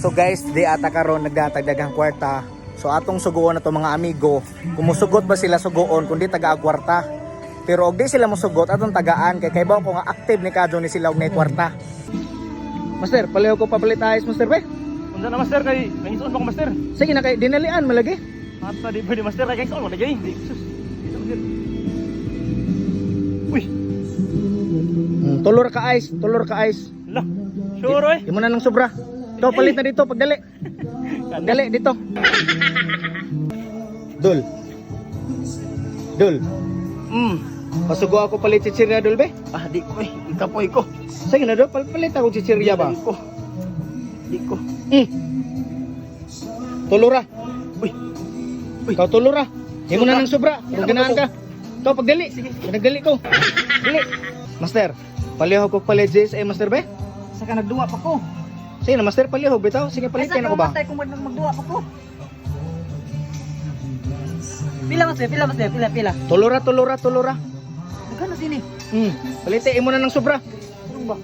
So guys, di ata karon nagdatagdagang kwarta. So atong sugoon na to mga amigo, kumusugot ba sila sugoon kundi taga kwarta. Pero og di sila mosugot atong tagaan kay kaybaw ko nga active ni kadto ni sila og nay kwarta. Master, paleho ko papalit ayos master be. Unsa na master kay nangison ba ko master? Sige na kay dinalian malagi. Ata di pwede master kay kaon wala gay. Sus. Uy, Tulor ka ice. la. Sure oy. Imo na nang sobra. To palit na dito pagdali. Dali dito. Dul. Pasugo ako palit chichirya dul be. Ah, di ko eh. Ikapoy ko. Sige na dul, palit ako chichirya ba? Di ko. Tulura. Uy. Ikaw tulura. Imo na nang sobra. Kung ganahan ka. To pagdali. Nagdali ko. Dali. Master, palihog ko palit GSA master be. Saka nagduwa pa ko. Sige na master palihog bitaw. Sige palitin ako ba? Ay, kung magduwa pa ko. Pila master, pila. Tulura. Magkano sini? Palitin imo na nang sobra. Ano ba?